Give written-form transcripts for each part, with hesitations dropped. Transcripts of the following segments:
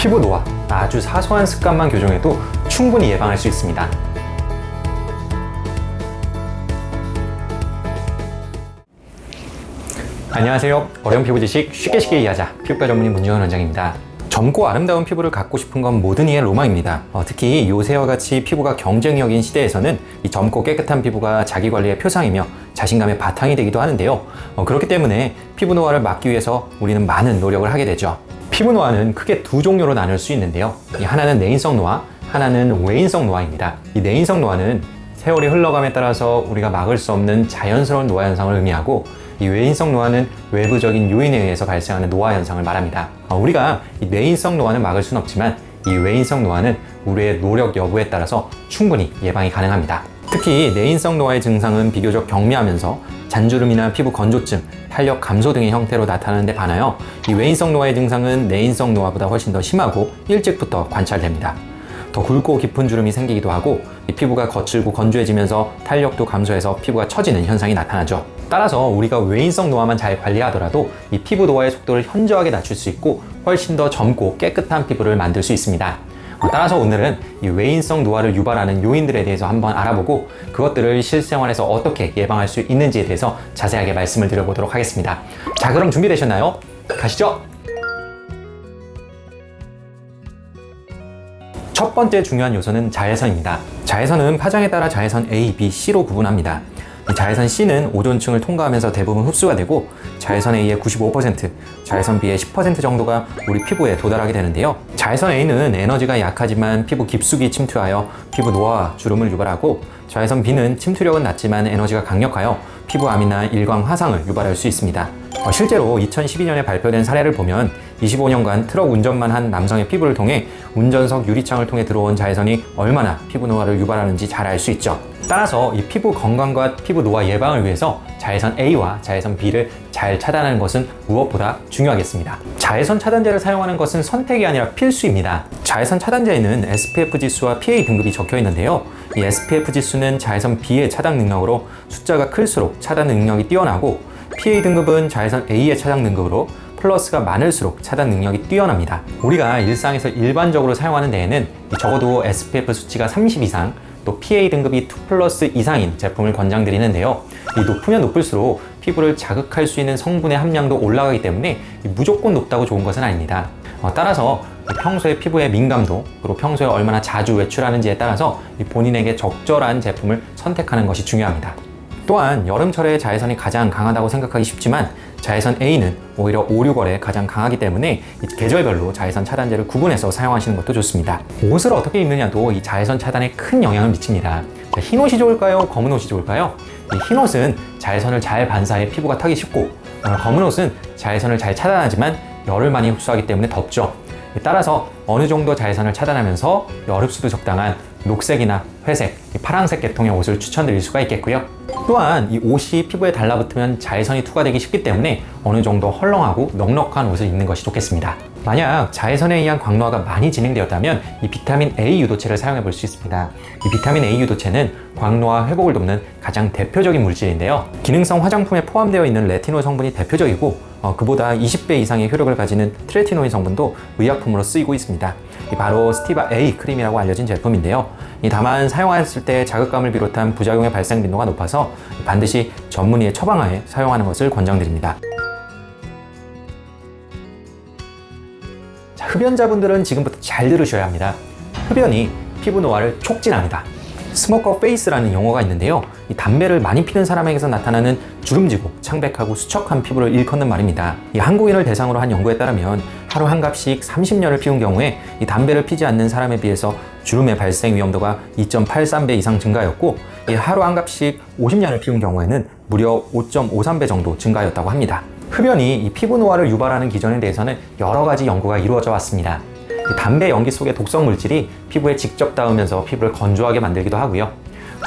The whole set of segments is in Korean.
피부 노화, 아주 사소한 습관만 교정해도 충분히 예방할 수 있습니다. 안녕하세요. 어려운 피부 지식 쉽게 이해하자. 피부과 전문의 문정현 원장입니다. 젊고 아름다운 피부를 갖고 싶은 건 모든 이의 로망입니다. 특히 요새와 같이 피부가 경쟁력인 시대에서는 이 젊고 깨끗한 피부가 자기관리의 표상이며 자신감의 바탕이 되기도 하는데요. 그렇기 때문에 피부 노화를 막기 위해서 우리는 많은 노력을 하게 되죠. 피부 노화는 크게 두 종류로 나눌 수 있는데요. 하나는 내인성 노화, 하나는 외인성 노화입니다. 이 내인성 노화는 세월이 흘러감에 따라서 우리가 막을 수 없는 자연스러운 노화 현상을 의미하고, 이 외인성 노화는 외부적인 요인에 의해서 발생하는 노화 현상을 말합니다. 우리가 이 내인성 노화는 막을 수는 없지만 이 외인성 노화는 우리의 노력 여부에 따라서 충분히 예방이 가능합니다. 특히 내인성 노화의 증상은 비교적 경미하면서 잔주름이나 피부 건조증, 탄력 감소 등의 형태로 나타나는 데 반하여 이 외인성 노화의 증상은 내인성 노화보다 훨씬 더 심하고 일찍부터 관찰됩니다. 더 굵고 깊은 주름이 생기기도 하고, 이 피부가 거칠고 건조해지면서 탄력도 감소해서 피부가 처지는 현상이 나타나죠. 따라서 우리가 외인성 노화만 잘 관리하더라도 이 피부 노화의 속도를 현저하게 낮출 수 있고 훨씬 더 젊고 깨끗한 피부를 만들 수 있습니다. 따라서 오늘은 이 외인성 노화를 유발하는 요인들에 대해서 한번 알아보고, 그것들을 실생활에서 어떻게 예방할 수 있는지에 대해서 자세하게 말씀을 드려보도록 하겠습니다. 자, 그럼 준비되셨나요? 가시죠! 첫 번째 중요한 요소는 자외선입니다. 자외선은 파장에 따라 자외선 A, B, C로 구분합니다. 자외선 C는 오존층을 통과하면서 대부분 흡수가 되고, 자외선 A의 95%, 자외선 B의 10% 정도가 우리 피부에 도달하게 되는데요. 자외선 A는 에너지가 약하지만 피부 깊숙이 침투하여 피부 노화와 주름을 유발하고, 자외선 B는 침투력은 낮지만 에너지가 강력하여 피부암이나 일광 화상을 유발할 수 있습니다. 실제로 2012년에 발표된 사례를 보면 25년간 트럭 운전만 한 남성의 피부를 통해 운전석 유리창을 통해 들어온 자외선이 얼마나 피부 노화를 유발하는지 잘 알 수 있죠. 따라서 이 피부 건강과 피부 노화 예방을 위해서 자외선 A와 자외선 B를 잘 차단하는 것은 무엇보다 중요하겠습니다. 자외선 차단제를 사용하는 것은 선택이 아니라 필수입니다. 자외선 차단제에는 SPF 지수와 PA 등급이 적혀 있는데요. 이 SPF 지수는 자외선 B의 차단 능력으로 숫자가 클수록 차단 능력이 뛰어나고, PA 등급은 자외선 A의 차단 등급으로 플러스가 많을수록 차단 능력이 뛰어납니다. 우리가 일상에서 일반적으로 사용하는 데에는 적어도 SPF 수치가 30 이상, 또 PA 등급이 2+ 이상인 제품을 권장드리는데요. 이 높으면 높을수록 피부를 자극할 수 있는 성분의 함량도 올라가기 때문에 무조건 높다고 좋은 것은 아닙니다. 따라서 평소에 피부의 민감도, 그리고 평소에 얼마나 자주 외출하는지에 따라서 본인에게 적절한 제품을 선택하는 것이 중요합니다. 또한 여름철에 자외선이 가장 강하다고 생각하기 쉽지만 자외선 A는 오히려 5, 6월에 가장 강하기 때문에 계절별로 자외선 차단제를 구분해서 사용하시는 것도 좋습니다. 옷을 어떻게 입느냐도 이 자외선 차단에 큰 영향을 미칩니다. 흰 옷이 좋을까요? 검은 옷이 좋을까요? 흰 옷은 자외선을 잘 반사해 피부가 타기 쉽고, 검은 옷은 자외선을 잘 차단하지만 열을 많이 흡수하기 때문에 덥죠. 따라서 어느 정도 자외선을 차단하면서 열 흡수도 적당한 녹색이나 회색, 파란색 계통의 옷을 추천드릴 수가 있겠고요. 또한 이 옷이 피부에 달라붙으면 자외선이 투과되기 쉽기 때문에 어느 정도 헐렁하고 넉넉한 옷을 입는 것이 좋겠습니다. 만약 자외선에 의한 광노화가 많이 진행되었다면 이 비타민 A 유도체를 사용해 볼 수 있습니다. 이 비타민 A 유도체는 광노화 회복을 돕는 가장 대표적인 물질인데요. 기능성 화장품에 포함되어 있는 레티놀 성분이 대표적이고, 그보다 20배 이상의 효력을 가지는 트레티노인 성분도 의약품으로 쓰이고 있습니다. 바로 스티바 A 크림이라고 알려진 제품인데요. 다만 사용했을 때 자극감을 비롯한 부작용의 발생 빈도가 높아서 반드시 전문의의 처방하에 사용하는 것을 권장드립니다. 자, 흡연자분들은 지금부터 잘 들으셔야 합니다. 흡연이 피부 노화를 촉진합니다. 스모커 페이스라는 용어가 있는데요. 이 담배를 많이 피는 사람에게서 나타나는 주름지고 창백하고 수척한 피부를 일컫는 말입니다. 이 한국인을 대상으로 한 연구에 따르면 하루 한 갑씩 30년을 피운 경우에 이 담배를 피지 않는 사람에 비해서 주름의 발생 위험도가 2.83배 이상 증가하였고, 이 하루 한 갑씩 50년을 피운 경우에는 무려 5.53배 정도 증가하였다고 합니다. 흡연이 이 피부 노화를 유발하는 기전에 대해서는 여러 가지 연구가 이루어져 왔습니다. 담배 연기 속의 독성 물질이 피부에 직접 닿으면서 피부를 건조하게 만들기도 하고요.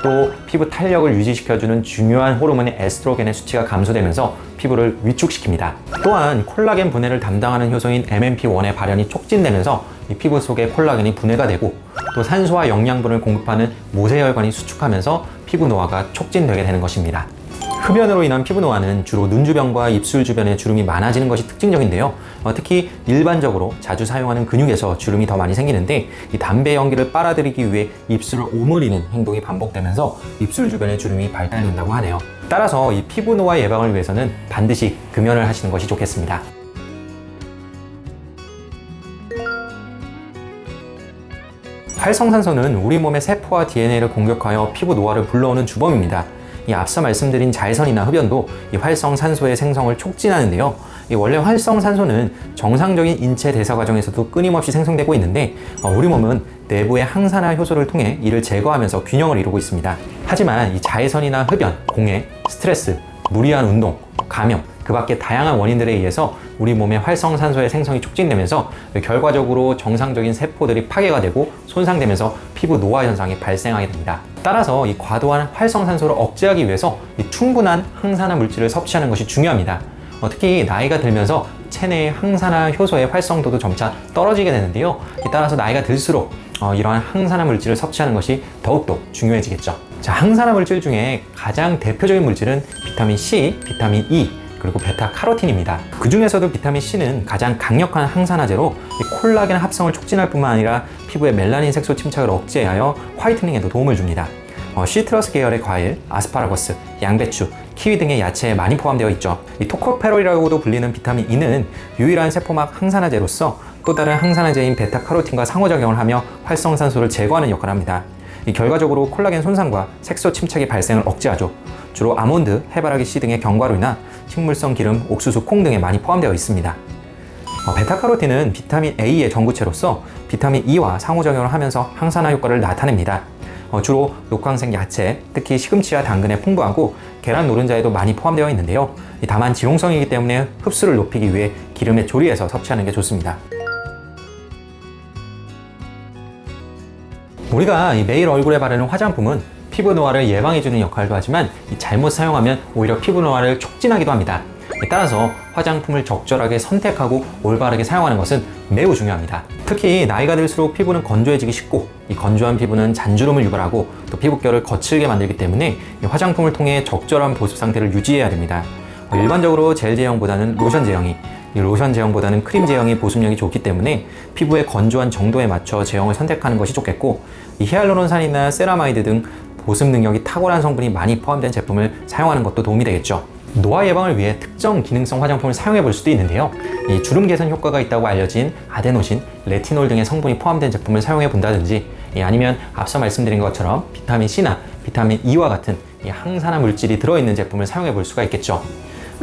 또 피부 탄력을 유지시켜주는 중요한 호르몬인 에스트로겐의 수치가 감소되면서 피부를 위축시킵니다. 또한 콜라겐 분해를 담당하는 효소인 MMP1의 발현이 촉진되면서 이 피부 속에 콜라겐이 분해가 되고, 또 산소와 영양분을 공급하는 모세혈관이 수축하면서 피부 노화가 촉진되게 되는 것입니다. 흡연으로 인한 피부 노화는 주로 눈 주변과 입술 주변에 주름이 많아지는 것이 특징적인데요. 특히 일반적으로 자주 사용하는 근육에서 주름이 더 많이 생기는데 이 담배 연기를 빨아들이기 위해 입술을 오므리는 행동이 반복되면서 입술 주변에 주름이 발달된다고 하네요. 따라서 이 피부 노화 예방을 위해서는 반드시 금연을 하시는 것이 좋겠습니다. 활성산소는 우리 몸의 세포와 DNA를 공격하여 피부 노화를 불러오는 주범입니다. 이 앞서 말씀드린 자외선이나 흡연도 이 활성산소의 생성을 촉진하는데요. 원래 활성산소는 정상적인 인체 대사 과정에서도 끊임없이 생성되고 있는데 우리 몸은 내부의 항산화 효소를 통해 이를 제거하면서 균형을 이루고 있습니다. 하지만 이 자외선이나 흡연, 공해, 스트레스, 무리한 운동, 감염, 그 밖에 다양한 원인들에 의해서 우리 몸의 활성산소의 생성이 촉진되면서 결과적으로 정상적인 세포들이 파괴가 되고 손상되면서 피부 노화 현상이 발생하게 됩니다. 따라서 이 과도한 활성산소를 억제하기 위해서 이 충분한 항산화 물질을 섭취하는 것이 중요합니다. 특히 나이가 들면서 체내의 항산화 효소의 활성도도 점차 떨어지게 되는데요. 따라서 나이가 들수록 이러한 항산화 물질을 섭취하는 것이 더욱더 중요해지겠죠. 자, 항산화 물질 중에 가장 대표적인 물질은 비타민 C, 비타민 E, 그리고 베타카로틴입니다. 그 중에서도 비타민 C는 가장 강력한 항산화제로 콜라겐 합성을 촉진할 뿐만 아니라 피부의 멜라닌 색소 침착을 억제하여 화이트닝에도 도움을 줍니다. 시트러스 계열의 과일, 아스파라거스, 양배추, 키위 등의 야채에 많이 포함되어 있죠. 이 토코페롤이라고도 불리는 비타민 E는 유일한 세포막 항산화제로서 또 다른 항산화제인 베타카로틴과 상호작용을 하며 활성산소를 제거하는 역할을 합니다. 결과적으로 콜라겐 손상과 색소 침착의 발생을 억제하죠. 주로 아몬드, 해바라기 씨 등의 견과류 나 식물성 기름, 옥수수, 콩 등에 많이 포함되어 있습니다. 베타카로틴은 비타민 A의 전구체로서 비타민 E와 상호작용을 하면서 항산화 효과를 나타냅니다. 주로 녹황색 야채, 특히 시금치와 당근에 풍부하고 계란 노른자에도 많이 포함되어 있는데요. 다만 지용성이기 때문에 흡수를 높이기 위해 기름에 조리해서 섭취하는 게 좋습니다. 우리가 매일 얼굴에 바르는 화장품은 피부 노화를 예방해주는 역할도 하지만 잘못 사용하면 오히려 피부 노화를 촉진하기도 합니다. 따라서 화장품을 적절하게 선택하고 올바르게 사용하는 것은 매우 중요합니다. 특히 나이가 들수록 피부는 건조해지기 쉽고 이 건조한 피부는 잔주름을 유발하고 또 피부결을 거칠게 만들기 때문에 화장품을 통해 적절한 보습 상태를 유지해야 됩니다. 일반적으로 젤 제형보다는 로션 제형이, 로션 제형보다는 크림 제형이 보습력이 좋기 때문에 피부의 건조한 정도에 맞춰 제형을 선택하는 것이 좋겠고, 이 히알루론산이나 세라마이드 등 보습 능력이 탁월한 성분이 많이 포함된 제품을 사용하는 것도 도움이 되겠죠. 노화 예방을 위해 특정 기능성 화장품을 사용해 볼 수도 있는데요. 이 주름 개선 효과가 있다고 알려진 아데노신, 레티놀 등의 성분이 포함된 제품을 사용해 본다든지, 아니면 앞서 말씀드린 것처럼 비타민 C나 비타민 E와 같은 항산화 물질이 들어있는 제품을 사용해 볼 수가 있겠죠.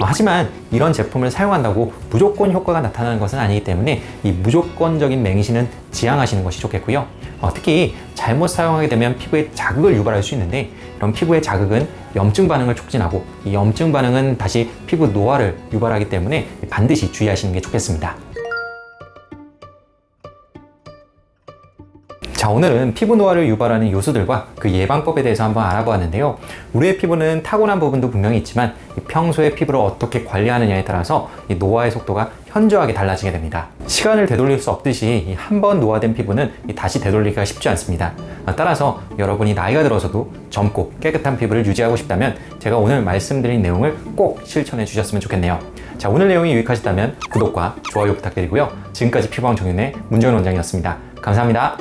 하지만 이런 제품을 사용한다고 무조건 효과가 나타나는 것은 아니기 때문에 이 무조건적인 맹신은 지양하시는 것이 좋겠고요. 특히 잘못 사용하게 되면 피부에 자극을 유발할 수 있는데, 이런 피부의 자극은 염증 반응을 촉진하고 이 염증 반응은 다시 피부 노화를 유발하기 때문에 반드시 주의하시는 게 좋겠습니다. 자, 오늘은 피부 노화를 유발하는 요소들과 그 예방법에 대해서 한번 알아보았는데요. 우리의 피부는 타고난 부분도 분명히 있지만 평소에 피부를 어떻게 관리하느냐에 따라서 이 노화의 속도가 현저하게 달라지게 됩니다. 시간을 되돌릴 수 없듯이 한 번 노화된 피부는 다시 되돌리기가 쉽지 않습니다. 따라서 여러분이 나이가 들어서도 젊고 깨끗한 피부를 유지하고 싶다면 제가 오늘 말씀드린 내용을 꼭 실천해 주셨으면 좋겠네요. 자, 오늘 내용이 유익하셨다면 구독과 좋아요 부탁드리고요. 지금까지 피부왕 정윤의 문정윤 원장이었습니다. 감사합니다.